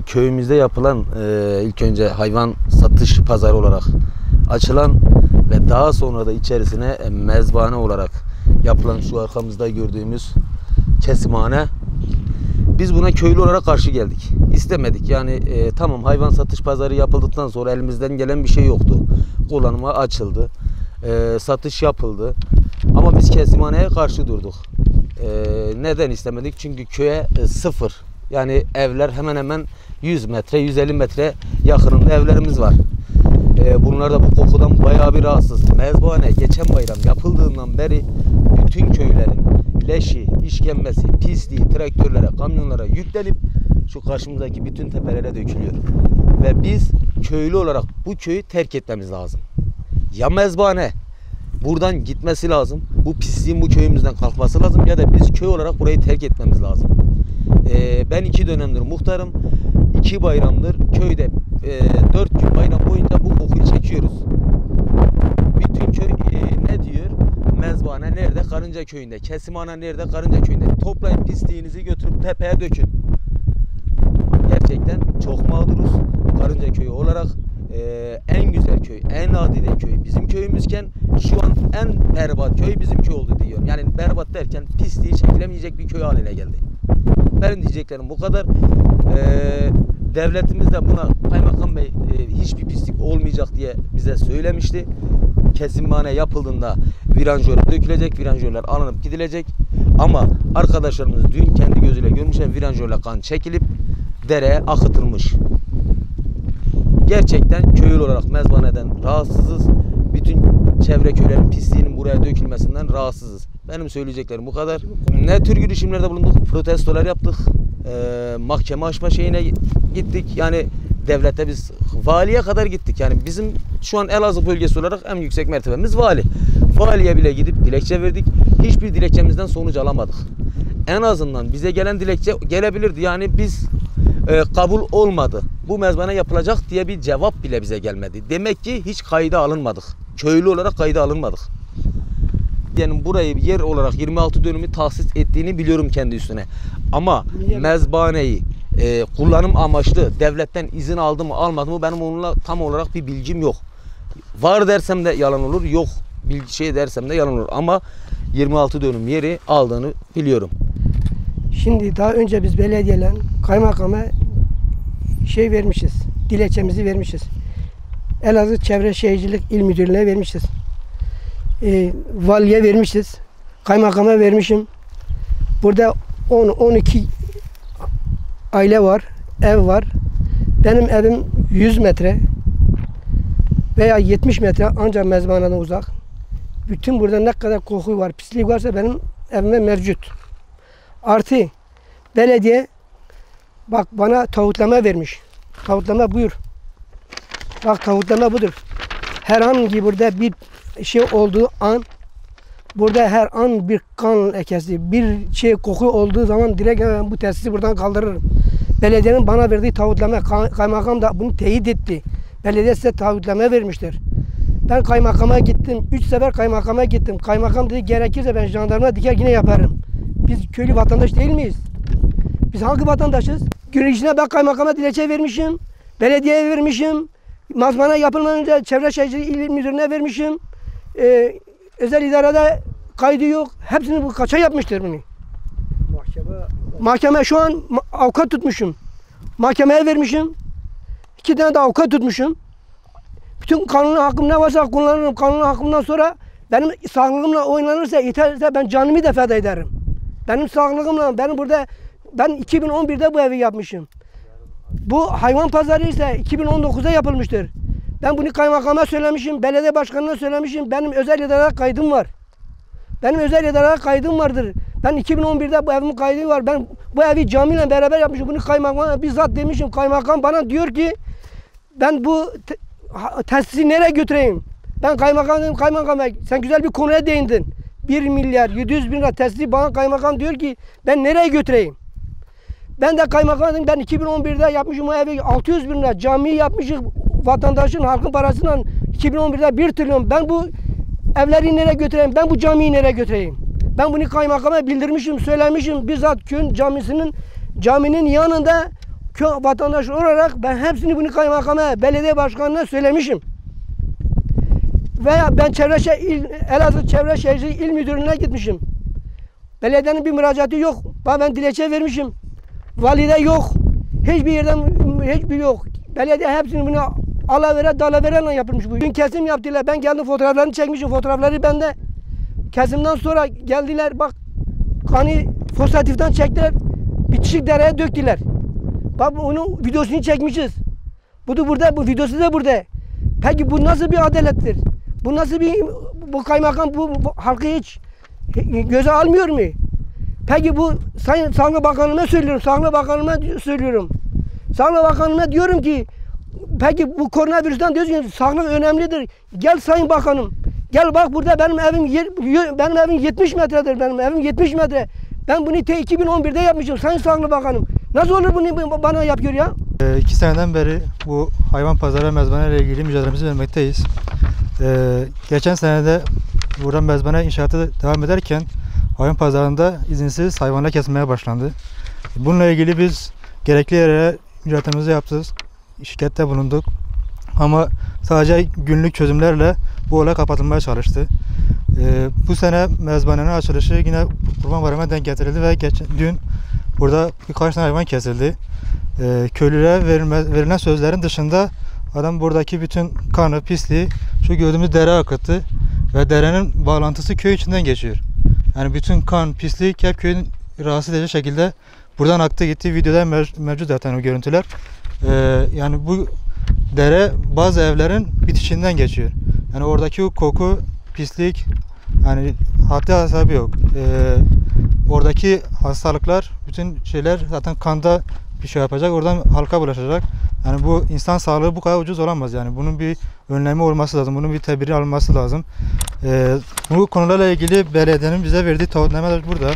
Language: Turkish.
Köyümüzde yapılan ilk önce hayvan satış pazarı olarak açılan ve daha sonra da içerisine mezbahane olarak yapılan şu arkamızda gördüğümüz kesimhane. Biz buna köylü olarak karşı geldik. İstemedik. Yani tamam, hayvan satış pazarı yapıldıktan sonra elimizden gelen bir şey yoktu. Kullanıma açıldı. Satış yapıldı. Ama biz kesimhaneye karşı durduk. Neden istemedik? Çünkü köye sıfır. Yani evler hemen hemen 100 metre, 150 metre yakınında evlerimiz var. Bunlar da bu kokudan bayağı bir rahatsız. Mezbahane geçen bayram yapıldığından beri bütün köylerin leşi, işkembesi, pisliği traktörlere, kamyonlara yüklenip şu karşımızdaki bütün tepelere dökülüyor. Ve biz köylü olarak bu köyü terk etmemiz lazım. Ya mezbahane buradan gitmesi lazım, bu pisliğin bu köyümüzden kalkması lazım, ya da biz köy olarak burayı terk etmemiz lazım. Ben 2 dönemdir muhtarım, 2 bayramdır köyde 4 gün bayram boyunca bu kokuyu çekiyoruz. Bütün köy ne diyor? Mezbahane nerede? Karınca köyünde. Kesimhane nerede? Karınca köyünde. Toplayın pisliğinizi götürüp tepeye dökün. Gerçekten çok mağduruz. Karınca köyü olarak en güzel köy, en nadide köy bizim köyümüzken şu an en berbat köy bizim köy oldu diyorum. Yani berbat derken pisliği çekilemeyecek bir köy haline geldi. Benim diyeceklerim bu kadar. Devletimiz de buna, Kaymakam Bey hiçbir pislik olmayacak diye bize söylemişti. Kesimhane yapıldığında viranjör dökülecek, viranjörler alınıp gidilecek. Ama arkadaşlarımız dün kendi gözüyle görmüşler, viranjörle kan çekilip dereye akıtılmış. Gerçekten köylü olarak mezbahaneden rahatsızız. Bütün çevre köylerin pisliğinin buraya dökülmesinden rahatsızız. Benim söyleyeceklerim bu kadar. Ne tür girişimlerde bulunduk? Protestolar yaptık. Mahkeme açma şeyine gittik. Yani devlete biz valiye kadar gittik. Yani bizim şu an Elazığ bölgesi olarak en yüksek mertebemiz vali. Valiye bile gidip dilekçe verdik. Hiçbir dilekçemizden sonuç alamadık. En azından bize gelen dilekçe gelebilirdi. Yani biz kabul olmadı, bu mezbahane yapılacak diye bir cevap bile bize gelmedi. Demek ki hiç kayda alınmadık. Köylü olarak kayda alınmadık. Yani burayı yer olarak 26 dönümü tahsis ettiğini biliyorum kendi üstüne. Ama mezbahaneyi kullanım amaçlı devletten izin aldı mı almadı mı, benim onunla tam olarak bir bilgim yok. Var dersem de yalan olur, yok dersem de yalan olur. Ama 26 dönüm yeri aldığını biliyorum. Şimdi daha önce biz belediyeyle kaymakama vermişiz. Dilekçemizi vermişiz. Elazığ Çevre Şehircilik İl Müdürlüğü'ne vermişiz. Valiye vermişiz. Kaymakama vermişim. Burada 10-12 aile var, ev var. Benim evim 100 metre veya 70 metre ancak mezbahaneden uzak. Bütün burada ne kadar koku var, pislik varsa benim evime mevcut. Artı belediye bak bana taahhütleme vermiş. Taahhütleme buyur. Bak taahhütleme budur. Herhangi burada bir şey olduğu an, burada her an bir kan lekesi, bir koku olduğu zaman direkt bu tesisi buradan kaldırırım. Belediyenin bana verdiği taahhütleme, kaymakam da bunu teyit etti. Belediye size taahhütleme vermiştir. Ben kaymakama gittim. 3 sefer kaymakama gittim. Kaymakam dedi gerekirse ben jandarma diker yine yaparım. Biz köylü vatandaş değil miyiz? Biz hangi vatandaşız? Gün içinde ben kaymakama dilekçe vermişim. Belediyeye vermişim. Mezbahane yapılmadan önce Çevre Şehircilik İl Müdürlüğü'ne vermişim. Özel idarede kaydı yok. Hepsini bu kaça yapmıştır bunu. Mahkeme şu an avukat tutmuşum. Mahkemeye vermişim. 2 tane de avukat tutmuşum. Bütün kanuni hakkım ne varsa kullanırım. Kanuni hakkımdan sonra benim sağlığımla oynanırsa, yeterse ben canımı da feda ederim. Benim sağlığımla, ben 2011'de bu evi yapmışım. Bu hayvan pazarı ise 2019'da yapılmıştır. Ben bunu kaymakama söylemişim, belediye başkanına söylemişim. Benim özel idare kaydım var. Benim özel idare kaydım vardır. Ben 2011'de bu evimin kaydı var. Ben bu evi camiyle beraber yapmışım. Bunu kaymakama bizzat demişim. Kaymakam bana diyor ki ben bu tesisi nereye götüreyim? Ben kaymakam dedim, kaymakam sen güzel bir konuya değindin. 1 milyar 700 bin lira tesisi bana kaymakam diyor ki ben nereye götüreyim? Ben de kaymakam dedim, ben 2011'de yapmışım o evi 600 bin lira camiyi yapmışım vatandaşın halkın parasından 2011'de 1 trilyon. Ben bu evleri nereye götüreyim? Ben bu camiyi nereye götüreyim? Ben bunu kaymakama bildirmişim, söylemişim. Bizzat köyün caminin yanında köy vatandaşı olarak ben hepsini bunu kaymakama, belediye başkanına söylemişim. Veya ben Elazığ Çevre Şehircilik İl Müdürlüğü'ne gitmişim. Belediyenin bir müracaatı yok. Ben dilekçe vermişim. Valide yok. Hiçbir yerden hiçbir yok. Belediye hepsini bunu alavere dalaverenle yapılmış bu. Dün kesim yaptılar. Ben geldim fotoğraflarını çekmişim. Fotoğrafları bende. Kesimden sonra geldiler bak kanı fosfatiften çektiler. Bitişik dereye döktüler. Bak onun videosunu çekmişiz. Bu da burada, bu videosu da burada. Peki bu nasıl bir adalettir? Bu nasıl bu kaymakam bu halkı hiç göze almıyor mu? Peki bu Sayın Sağlık Bakanı'na söylüyorum. Sağlık Bakanı'na söylüyorum. Sağlık Bakanı'na diyorum ki peki bu koronavirüsten diyorsun ki sağlık önemlidir. Gel Sayın Bakanım. Gel bak burada benim evim 70 metredir. Benim evim 70 metre. Ben bunu 2011'de yapmışım Sayın Sağlık Bakanım. Nasıl olur bunu bana yapıyor ya? 2 seneden beri bu hayvan pazarı ve mezbane ile ilgili mücadelemizi vermekteyiz. Geçen senede burada mezbane inşaatı devam ederken hayvan pazarında izinsiz hayvanlar kesilmeye başlandı. Bununla ilgili biz gerekli yere mücadelemizi yaptık, şikayette bulunduk. Ama sadece günlük çözümlerle bu olay kapatılmaya çalıştı. Bu sene mezbanenin açılışı yine Kurban Bayramı'na denk getirildi ve dün burada birkaç tane hayvan kesildi. Köylülere verilen sözlerin dışında adam buradaki bütün kanı, pisliği şu gördüğümüz dere akıttı ve derenin bağlantısı köy içinden geçiyor. Yani bütün kan, pislik hep köyün rahatsız edici şekilde buradan aktı gitti. Videoda mevcut zaten o görüntüler. Yani bu dere bazı evlerin bitişinden geçiyor. Yani oradaki o koku, pislik yani haddi hesabı yok. Oradaki hastalıklar, bütün şeyler zaten kanda bir şey yapacak, oradan halka bulaşacak. Yani bu insan sağlığı bu kadar ucuz olamaz yani. Bunun bir önlemi olması lazım, bunun bir tedbiri alınması lazım. Bu konularla ilgili belediyenin bize verdiği taahhütnameler burada.